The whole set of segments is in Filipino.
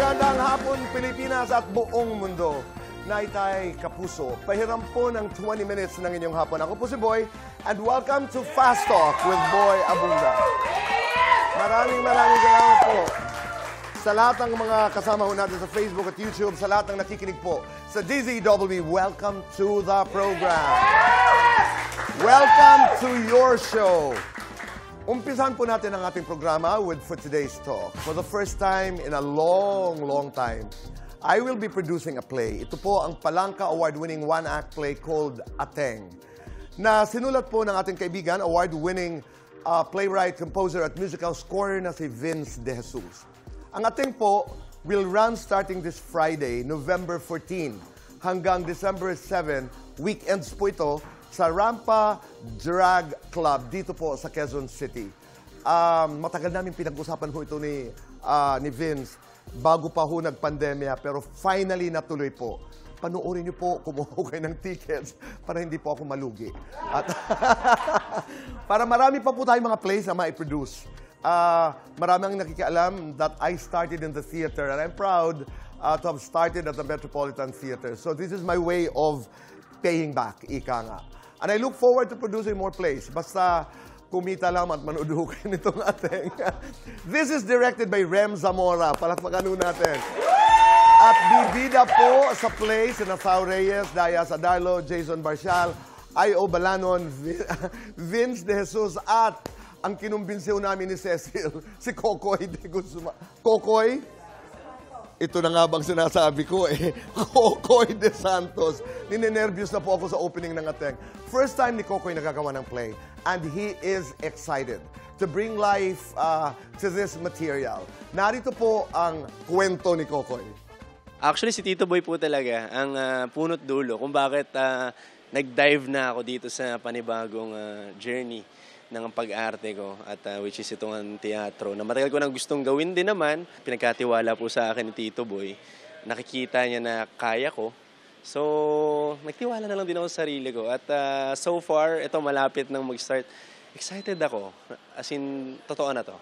Magandang hapon, Pilipinas at buong mundo. Naitay Kapuso, pahiram po ng 20 minutes ng inyong hapon. Ako po si Boy, and welcome to Fast Talk with Boy Abunda. Maraming salamat po sa lahat ng mga kasama ho natin sa Facebook at YouTube, sa lahat ng nakikinig po sa DZW. Welcome to the program. Welcome to your show. Umpisahan po natin ang ating programa with For Today's Talk. For the first time in a long time, I will be producing a play. Ito po ang Palangka Award-winning one-act play called Ateng, na sinulat po ng ating kaibigan, award-winning playwright, composer at musical scorer na si Vince De Jesus. Ang Ateng po will run starting this Friday, November 14, hanggang December 7. Weekends po ito sa Rampa Drag Club dito po sa Quezon City. Matagal namin pinag-usapan po ito ni Vince bago pa ho nag-pandemya, pero finally natuloy po. Panoorin niyo po, kumuha kayo ng tickets para hindi po ako malugi. At para marami pa po tayong mga plays na ma-produce. Marami ang nakikialam that I started in the theater, and I'm proud to have started at the Metropolitan Theater. So this is my way of paying back, ika nga. And I look forward to producing more plays. Basta kumita lang at manood kayo nitong Ateng. This is directed by Rem Zamora. Palakpakan natin. At bibida po sa play si Nathau Reyes, Daya Sadarlo, Jason Barcial, I.O. Balanon, Vince De Jesus, at ang kinumbinsiw namin ni Cecil, si Kokoy De Guzman. Kokoy? Ito na nga bang sinasabi ko eh. Kokoy De Santos. Ninenervyos na po ako sa opening ng Ateng. First time ni Kokoy nagagawa ng play. And he is excited to bring life to this material. Narito po ang kwento ni Kokoy. Actually, si Tito Boy po talaga ang punot dulo kung bakit nag-dive na ako dito sa panibagong journey ng pag-arte ko at which is itong teatro na matagal ko nang gustong gawin din naman. Pinagkatiwala po sa akin ni Tito Boy. Nakikita niya na kaya ko. So, nagtiwala na lang din ako sa sarili ko. At so far, ito malapit nang mag-start. Excited ako. As in, totoo na to.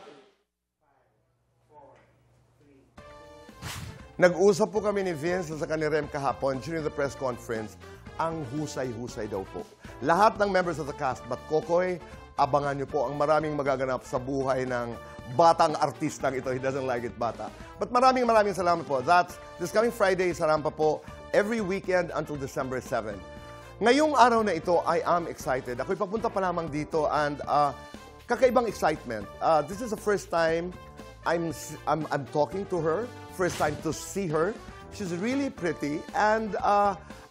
Nag-usap po kami ni Vince sa kanirem kahapon during the press conference. Ang husay-husay daw po. Lahat ng members of the cast, but Kokoy, abangan niyo po ang maraming magaganap sa buhay ng batang artistang ito. He doesn't like it, bata. But maraming salamat po. That's this coming Friday sa Rampa po, every weekend until December 7. Ngayong araw na ito, I am excited. Ako'y papunta pa lamang dito and kakaibang excitement. This is the first time I'm talking to her. First time to see her. She's really pretty and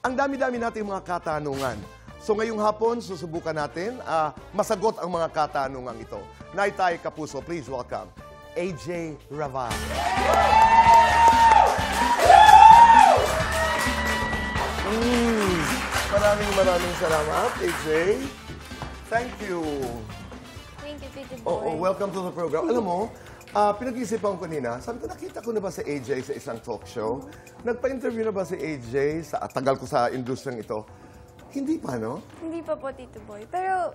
ang dami-dami nating mga katanungan. So ngayong hapon, susubukan natin masagot ang mga katanungan ito. Naitay Kapuso, please welcome AJ Raval. Maraming salamat, AJ. Thank you. Thank you, Tito Boy. Welcome to the program. Alam mo, pinag-iisipan ko kanina, sabi ko, nakita ko na ba si AJ sa isang talk show? Nagpa-interview na ba si AJ sa tagal ko sa industriyang ito? Hindi pa, no? Hindi pa po, Tito Boy. Pero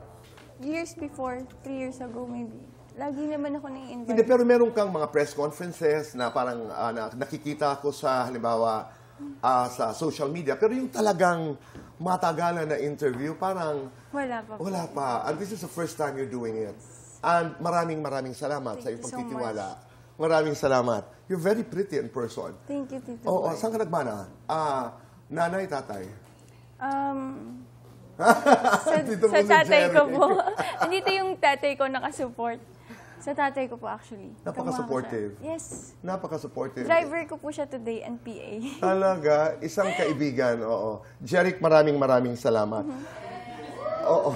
years before, 3 years ago maybe, lagi naman ako nai-invite. Hindi, pero meron kang mga press conferences na parang nakikita ko sa, halimbawa, sa social media. Pero yung talagang matagalan na interview, parang wala pa po. Wala pa. And this is the first time you're doing it. And maraming salamat sa iyong pagtitiwala. Maraming salamat. You're very pretty in person. Thank you, Tito Boy. Saan ka nagmana? Nanay, tatay? Sa tatay ko po. Dito yung tatay ko nakasupport. Sa tatay ko po actually. Napaka-supportive. Yes. Napaka-supportive. Driver ko po siya today and PA. Talaga, isang kaibigan, oo. Jeric, maraming salamat. Oo.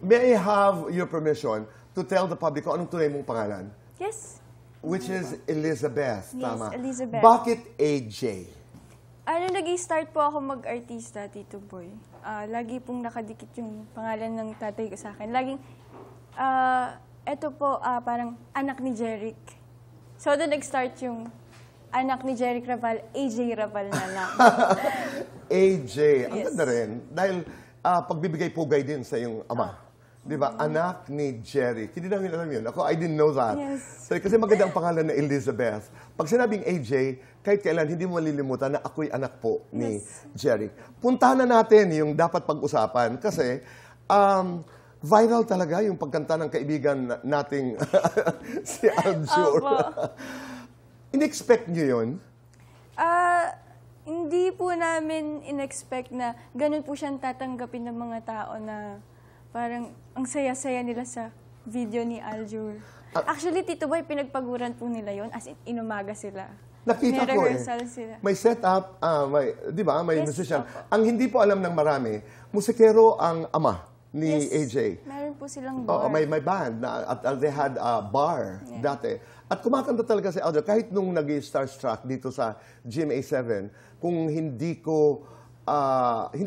May I have your permission to tell the public kung anong tunay mong pangalan? Yes. Which is Elizabeth, Yes, tama? Elizabeth. Bakit AJ? Nag-start po ako mag-artista, Tito Boy. Lagi pong nakadikit yung pangalan ng tatay ko sa akin. Laging, eto po, parang anak ni Jeric. So, doon nag-start yung anak ni Jeric Raval, AJ Raval na lang. AJ, ang Yes. ganda rin. Dahil pagbibigay pugay din sa iyong ama. Di ba? Anak ni Jerry. Hindi namin alam yun. Ako, I didn't know that. Yes. So, kasi maganda ang pangalan na Elizabeth. Pag sinabing AJ, kahit kailan, hindi mo malilimutan na ako'y anak po ni Jerry. Puntahan na natin yung dapat pag-usapan kasi viral talaga yung pagkanta ng kaibigan nating si Aljur. In-expect nyo yun? Hindi po namin in-expect na ganun po siyang tatanggapin ng mga tao na parang ang saya-saya nila sa video ni Aljur. Actually, Tito Boy, pinagpaguran po nila yon as in, inumaga sila. Nakita May ko rehearsal sila. May setup, di ba? May Yes, musician. opo. Ang hindi po alam ng marami, musikero ang ama ni Yes, AJ. meron po silang Oo, bar. may band. At they had a bar dati. At kumakanta talaga si Aljur. Kahit nung nag-starstruck dito sa GMA7, kung hindi ko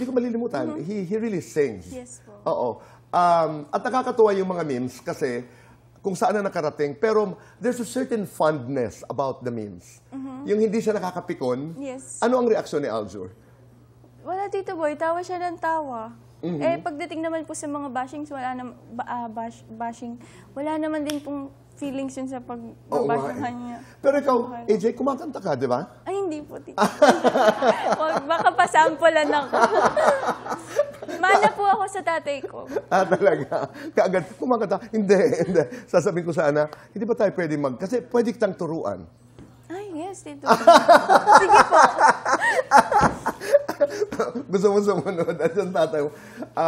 malilimutan, he really sings. Yes po. Oo. At nakakatuwa yung mga memes kasi kung saan na nakarating. Pero there's a certain fondness about the memes. Yung hindi siya nakakapikon. Yes. Ano ang reaksyon ni Aljur? Wala, Tito Boy, tawa siya ng tawa. Eh, pagdating naman po sa mga bashings, bashing, wala naman din pong feelings yun sa Oo pagbabash nga sa eh. kanya. Pero ikaw, AJ, kumakanta ka, di ba? Ay, hindi po, Tito. Wag, baka pasampulan ako. Mana po ako sa tatay ko. Talaga. Kaagad, kumakanta. Hindi. Sasabihin ko sana, hindi ba tayo pwede kasi pwede kitang turuan. Ay, yes, Tito. Sige po. Gusto mo sumunod at yung tatay mo.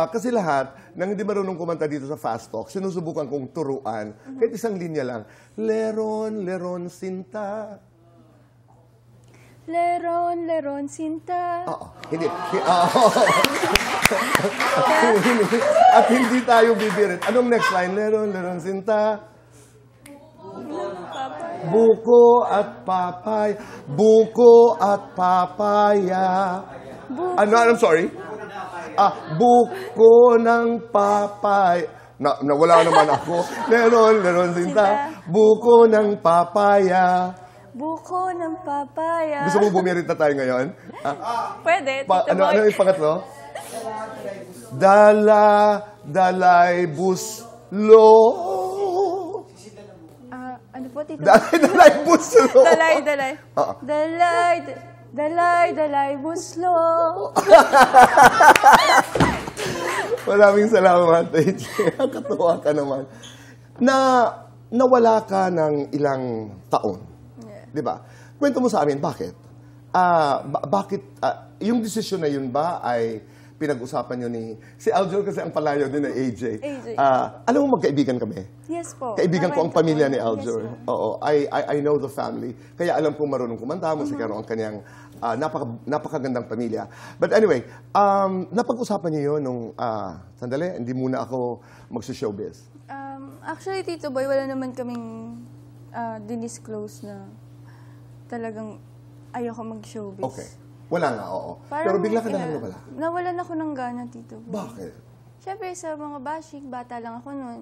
Kasi lahat, nang hindi marunong kumanta dito sa Fast Talk, sinusubukan kong turuan. Kahit isang linya lang. Leron, leron, sinta. Leron, leron, sinta. Oo. Hindi. At hindi tayo bibirit. Anong next line? Leron, leron, sinta. Buko at papaya. Buko at papaya. I'm sorry. Buko ng papaya. Nawala naman ako. Leron, leron, sinta. Buko ng papaya. Buko ng papaya. Gusto mo bumirit na tayo ngayon? Pwede, Tito Ano Boy. yung pangatlo? Dalay, buslo. Ano po, Tito? Dalay, buslo. Dalay. Oo. Dalay, buslo. Maraming salamat, AJ. Ang katuwa ka naman. Nawala ka ng ilang taon. Di ba? Kwento mo sa amin, bakit? Yung desisyon na yun ba ay pinag-usapan nyo ni... Si Aljur kasi ang palayo din ng AJ. Alam mo, magkaibigan kami. Yes po. Kaibigan ko ang pamilya ni Aljur. Yes po. Oo, I know the family. Kaya alam kong marunong kumanta, musikero ang kanyang napakagandang pamilya. But anyway, napag-usapan niyo yun nung... sandali, hindi muna ako magsi-showbiz. Actually, Tito Boy, wala naman kaming dinisclose na talagang ayoko mag-showbiz. Okay. Wala nga, oo. Parang, Pero bigla ka na lang nawala. Nawalan ako ng gana, Tito Boy. Bakit? Siyempre, sa mga bashing, bata lang ako noon.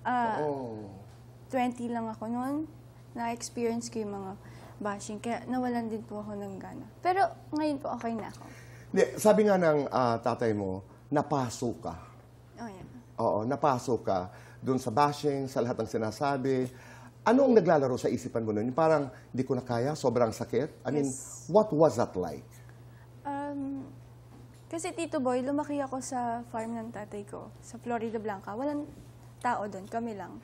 20 lang ako noon. Na-experience ko yung mga bashing. Kaya nawalan din po ako ng gana. Pero ngayon po, okay na ako. Hindi, sabi nga ng tatay mo, napaso ka. Oh, yeah. Oo, napaso ka doon sa bashing, sa lahat ng sinasabi. Ano ang naglalaro sa isipan mo noon? Yung parang, hindi ko na kaya, sobrang sakit. I mean, what was that like? Kasi Tito Boy, lumaki ako sa farm ng tatay ko, sa Florida Blanca. Walang tao doon, kami lang.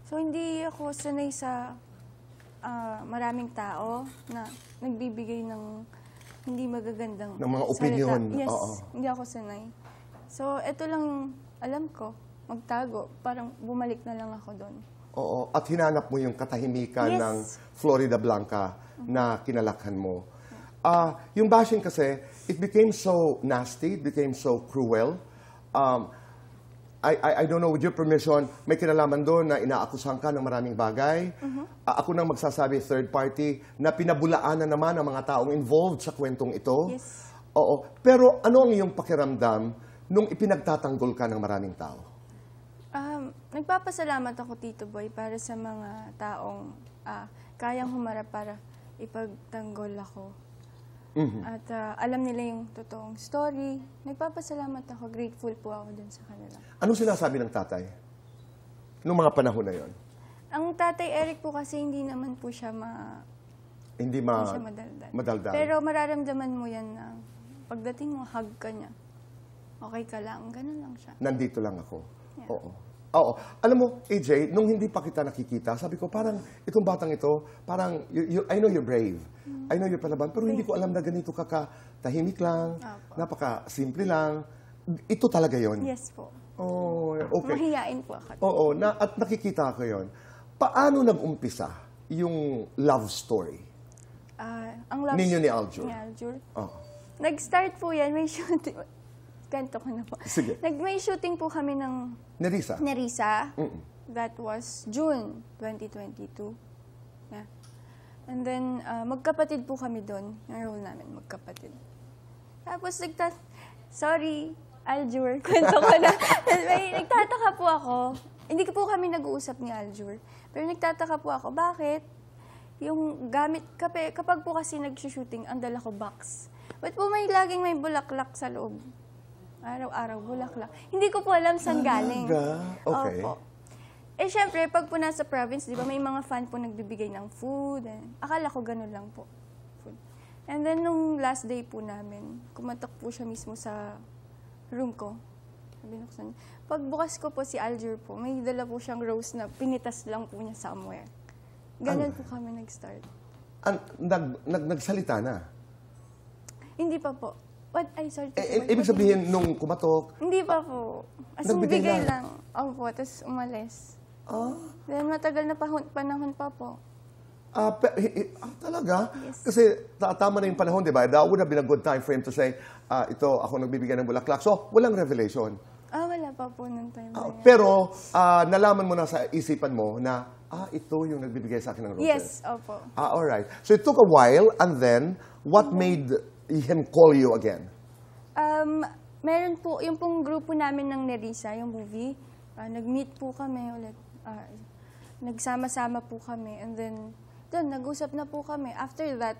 So, hindi ako sanay sa maraming tao na nagbibigay ng hindi magagandang Ng mga opinion. salita. Yes, Oo. hindi ako sanay. So, ito lang yung alam ko, magtago. Parang bumalik na lang ako doon. Oo, at hinanap mo yung katahimikan Yes. ng Florida Blanca na kinalakhan mo. Yung bashing kasi, it became so nasty, it became so cruel. I don't know, with your permission, may kinalaman doon na inaakusahan ka ng maraming bagay. Ako nang magsasabi, third party, na pinabulaanan naman ang mga taong involved sa kwentong ito. Yes. Oo. Pero ano ang iyong pakiramdam nung ipinagtatanggol ka ng maraming tao? Nagpapasalamat ako, Tito Boy, para sa mga taong kayang humarap para ipagtanggol ako. At alam nila yung totoong story. Nagpapasalamat ako, grateful po ako dun sa kanila. Anong sinasabi ng tatay? Noong mga panahon na yon? Ang Tatay Eric po kasi hindi naman po siya Hindi siya madaldal. madaldal. Pero mararamdaman mo yan na pagdating mo, hug ka niya. Okay ka lang, ganun lang siya. Nandito lang ako. Yeah. Oo. Oo. Alam mo, AJ, nung hindi pa kita nakikita, sabi ko, parang itong batang ito, parang, I know you're brave. I know you're palaban, pero hindi ko alam na ganito tahimik lang, Apo. napaka-simple lang. Ito talaga yon. Yes po. Oh, okay. Mahiyain po ako. Oo, at nakikita ko yon. Paano nag-umpisa yung love story Ang love ninyo ni Aljur? Ni Aljur. Oo. Nag-start po yan, may shooting. Ganto ko na po. Sige. May shooting po kami ng Nerissa? Nerissa. That was June 2022. Yeah. And then, magkapatid po kami doon. Yung role namin, magkapatid. Tapos, sorry, Aljur, kwento ko na. Nagtataka po ako. Hindi ko po kami nag-uusap ni Aljur. Pero nagtataka po ako, bakit? Yung gamit, kapag po kasi nag-shooting, ang dala ko box. Ba't po laging may bulaklak sa loob? Araw-araw, bulaklak. Hindi ko po alam saan galing. Okay. Opo. Eh, syempre, pag po nasa province, di ba, may mga fan po nagbibigay ng food. Akala ko ganun lang po. Food. And then, nung last day po namin, kumatok po siya mismo sa room ko. Binuksan. Pagbukas ko po si Aljur po, may dala po siyang rose na pinitas lang po niya somewhere. Ganun po kami nag-start. Nagsalita na? Hindi pa po. Sorry. Ibig sabihin, nung kumatok, Hindi pa po. As in, Nagbigay bigay lang? lang. Opo, tapos umalis. Then matagal na panahon pa po. talaga? Yes. Kasi tama na yung panahon, di ba? That would have been a good time for him to say, ito, ako nagbibigay ng bulaklak. So, walang revelation. Wala pa po nung time na yan. Pero, nalaman mo na sa isipan mo na, ito yung nagbibigay sa akin ng roses. Yes, opo. Alright. So, it took a while, and then, what made him call you again? Meron po, yung pong grupo namin ng Nerissa, yung movie, nag-meet po kami ulit. Nagsama-sama po kami. And then, doon, nag-usap na po kami. After that,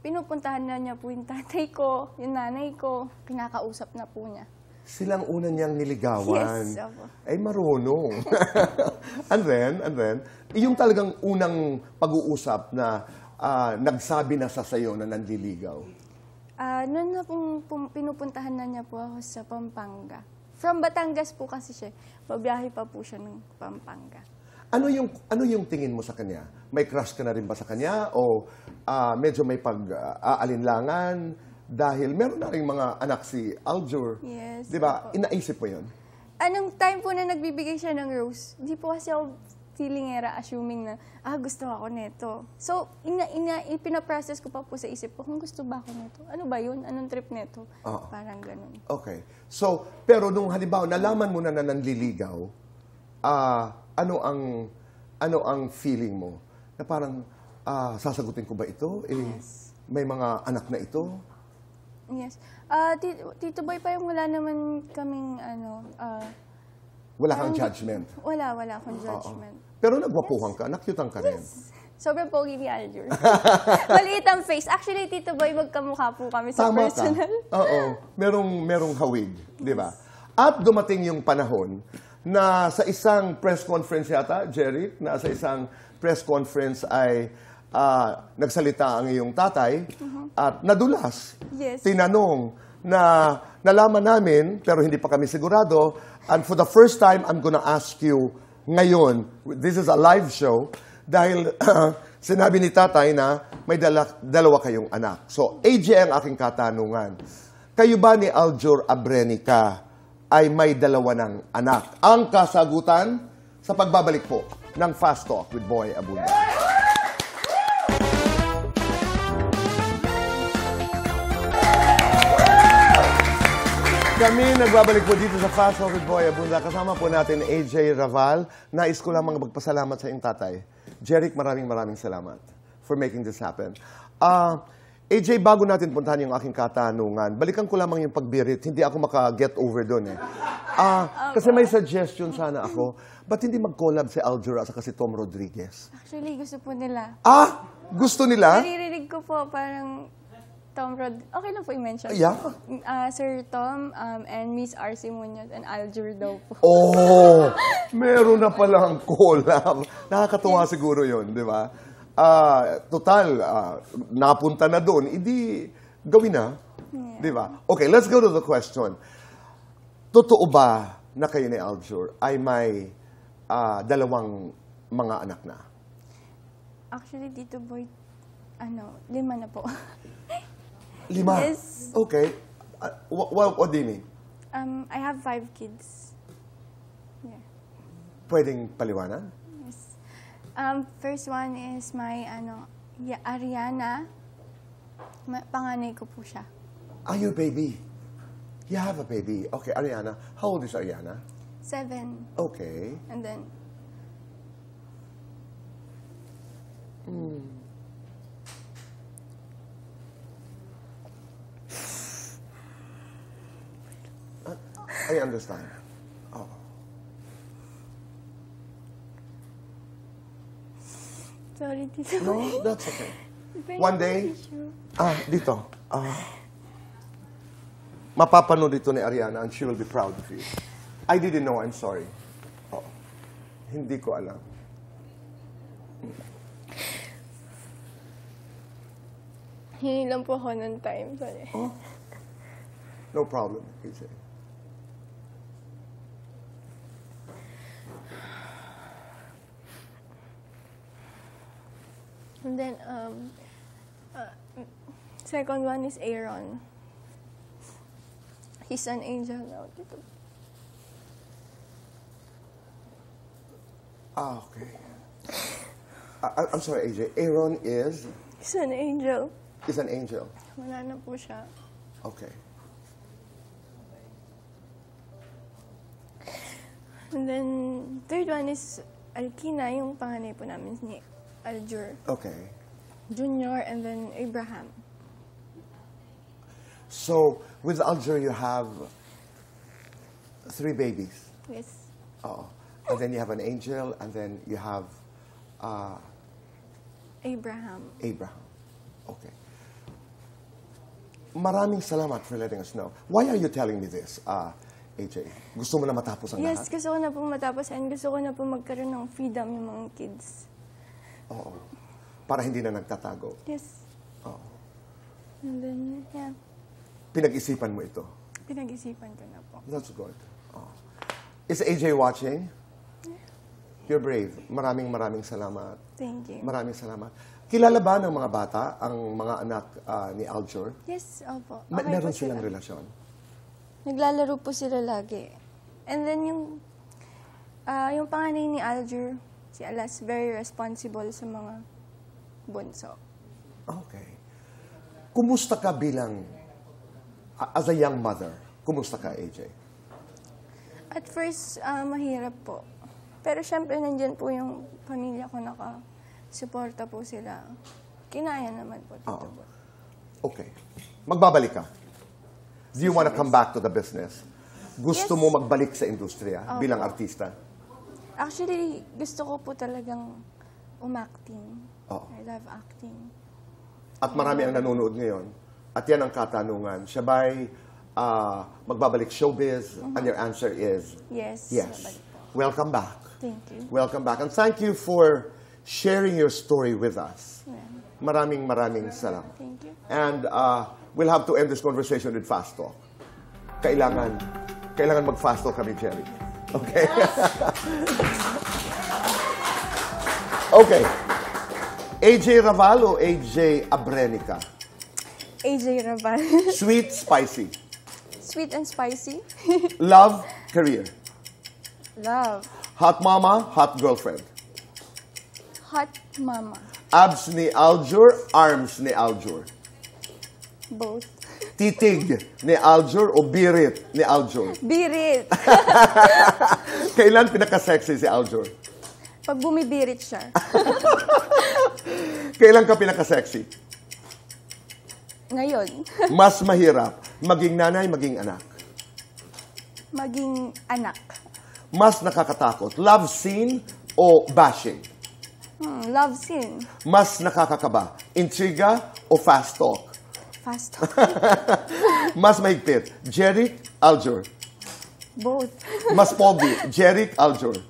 pinupuntahan na niya po yung tatay ko, yung nanay ko, kinakausap na po niya. Silang una niyang niligawan. Yes, opo. Ay, marunong. and then, yung talagang unang pag-uusap na nagsabi na sa sayo na nanliligaw. Noon na pong pinupuntahan na niya po ako sa Pampanga. From Batangas po kasi siya. Babiyahe pa po siya ng Pampanga. Ano yung tingin mo sa kanya? May crush ka na rin ba sa kanya? O medyo may pag-aalinlangan? Dahil meron na rin mga anak si Aljur. Yes. Di ba? Opo. Inaisip mo yun? Anong time po na nagbibigay siya ng rose, hindi po kasi ako feelingera, assuming na, gusto ako nito. So, pinaprocess ko pa po sa isip ko, kung gusto ba ako nito? Ano ba yun? Anong trip nito? Parang ganun. Okay. So, pero nung halimbawa, nalaman mo na nanliligaw, ano ang feeling mo? Na parang, sasagutin ko ba ito? Yes. May mga anak na ito? Yes. Tito Boy, parang wala naman kaming, Wala kang judgment? Wala akong judgment. Pero nagwapuhan ka, nakyutan ka rin. Sobrang pogi ni Aljur. Maliit ang face. Actually, Tito Boy, magkamukha po kami sa Tama personal. ka. Oo. Merong hawig, di ba? At dumating yung panahon na sa isang press conference yata, Jerry, na sa isang press conference ay nagsalita ang iyong tatay at nadulas. Yes. Tinanong na nalaman namin, pero hindi pa kami sigurado, and for the first time, I'm gonna ask you ngayon, this is a live show, dahil sinabi ni tatay na may dalawa kayong anak. So, AJ ang aking katanungan. Kayo ba ni Aljur Abrenica ay may dalawa ng anak? Ang kasagutan sa pagbabalik po ng Fast Talk with Boy Abunda. Kami nagbabalik po dito sa Fast Talk with Boy Abunda. Kasama po natin AJ Raval. Nais ko lamang magpasalamat sa iyong tatay. Jeric, maraming salamat for making this happen. AJ, bago natin puntahan yung aking katanungan, balikan ko lamang yung pagbirit. Hindi ako maka-get over doon eh. Kasi may suggestion sana ako. Ba't hindi mag-collab si Aljur at si Tom Rodriguez? Actually, gusto po nila. Gusto nila? Naririnig ko po parang Tom Rod, okay lang po i-mention. Yeah. Sir Tom and Miss RC Munoz and Aljur daw po. Oh, meron na palang collab. Nakakatuwa siguro yun, di ba? Total, napunta na doon, hindi gawin na. Di ba? Okay, let's go to the question. Totoo ba na kayo ni Aljur ay may dalawang mga anak na? Actually, Tito Boy, 5 na po. 5? Yes. Okay. What do you mean? I have 5 kids. Yeah. Pwedeng paliwanag? Yes. First one is my, Ariana. Panganay ko po siya. Are you a baby? You have a baby. Okay, Ariana. How old is Ariana? 7. Okay. And then, I understand. Oh. sorry, Tito Boy. No, that's okay. Very One day, issue. dito. Mapapanood ito ni Ariana and she will be proud of you. I didn't know, I'm sorry. Oh. Hindi ko alam. Hingi lang po ako ng time. Sorry. Oh. No problem, AJ. And then, second one is Aaron. He's an angel now, Tito. Okay. I'm sorry, AJ. Aaron is He's an angel. an angel. Wala na po siya. Okay. And then, third one is Alkina, yung panganay po namin ni Aljur Okay. Junior, and then Abraham. So, with Aljur, you have 3 babies. Yes. Oh. And then you have an angel, and then you have Abraham. Abraham. Okay. Maraming salamat for letting us know. Why are you telling me this, AJ? Gusto mo na matapos ang Yes, lahat? gusto ko na po matapos and gusto ko na po magkaroon ng freedom yung mga kids. Oo. Para hindi na nagtatago. Yes. Oo. And then, yeah, Pinag-isipan mo ito. pinag-isipan ko na po. That's good. Oh. Is AJ watching? You're brave. Maraming salamat. Thank you. Maraming salamat. Kilala ba ng mga bata ang mga anak ni Aljur? Yes, opo. Meron po silang sila. relasyon? Naglalaro po sila lagi. And then yung panganay ni Aljur, si Alas, very responsible sa mga bunso. Okay. Kumusta ka bilang, as a young mother, kumusta ka, AJ? At first, mahirap po. Pero syempre, nandyan po yung pamilya ko, suporta po sila. Kinaya naman po. Tito Oo. Boy. Okay. Magbabalik ka. Do you want to come back to the business? Gusto Yes. mo magbalik sa industriya bilang artista? Actually, gusto ko po talagang umacting. Oo. I love acting. At marami ang nanonood ngayon. At yan ang katanungan. Siya ba'y magbabalik showbiz? And your answer is Yes. yes. babalik po. Welcome back. Thank you. Welcome back. And thank you for sharing your story with us. Yeah. Maraming salamat. Thank you. And we'll have to end this conversation with fast talk. Kailangan mag-fast talk kami, Jerry. Okay? Okay. AJ Raval o AJ Abrenica? AJ Raval. Sweet, spicy. Sweet and spicy. Love, career. Love. Hot mama, hot girlfriend. Hot mama. Abs ni Aljur, arms ni Aljur. Both. Titig ni Aljur o birit ni Aljur? Birit. Kailan pinaka-sexy si Aljur? Pag bumibirit siya. Kailan ka pinaka-sexy? Ngayon. Mas mahirap, maging nanay, maging anak. Maging anak. Mas nakakatakot, love scene o bashing? Love scene. Mas nakakakaba, intriga o fast talk? Fast. Mas mahigpit, Jeric, Aljur. Both. Mas pogi, Jeric, Aljur.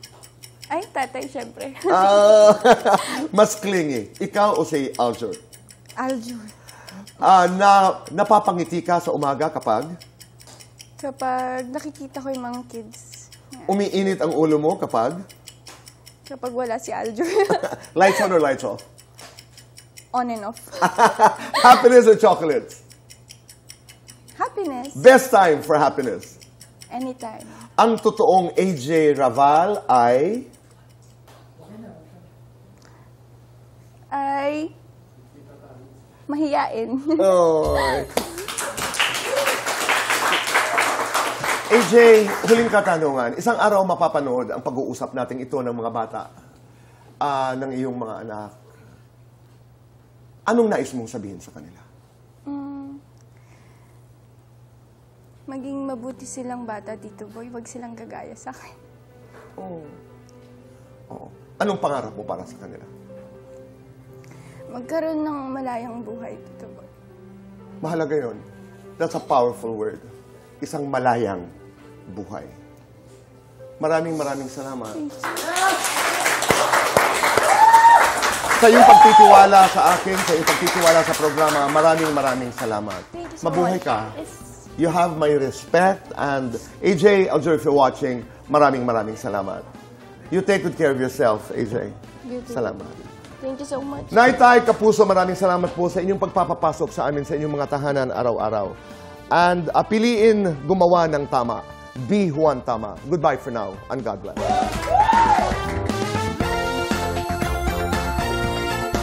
Ay, tatay, syempre. Mas clingy, ikaw o si Aljur? Aljur. Napapangiti ka sa umaga kapag Kapag nakikita ko yung mga kids. umiinit ang ulo mo kapag Kapag wala si Aljur. lights on or lights off? On and off. Happiness or chocolates? Happiness. Best time for happiness. Anytime. Ang totoong AJ Raval ay Ay, mahiyain. Oy. AJ, huling katanungan. Isang araw mapapanood ang pag-uusap natin ito ng mga bata, ng iyong mga anak. Anong nais mong sabihin sa kanila? Maging mabuti silang bata, Tito Boy. Huwag silang gagaya sa akin. Oo. Anong pangarap mo para sa kanila? Magkaroon ng malayang buhay, Tito Boy. Mahalaga yon. That's a powerful word. Isang malayang buhay. Maraming salamat. Sa iyong pagtitiwala sa akin, sa iyong pagtitiwala sa programa, maraming salamat. Thank you so Mabuhay much. ka. Yes. You have my respect. And AJ, Aljur, if you're watching, maraming salamat. You take good care of yourself, AJ. You too. Salamat. Thank you so much. Naitay, Kapuso, maraming salamat po sa inyong pagpapapasok sa amin sa inyong mga tahanan araw-araw. And piliin gumawa ng tama. Be Juan Tama. Goodbye for now, and God bless.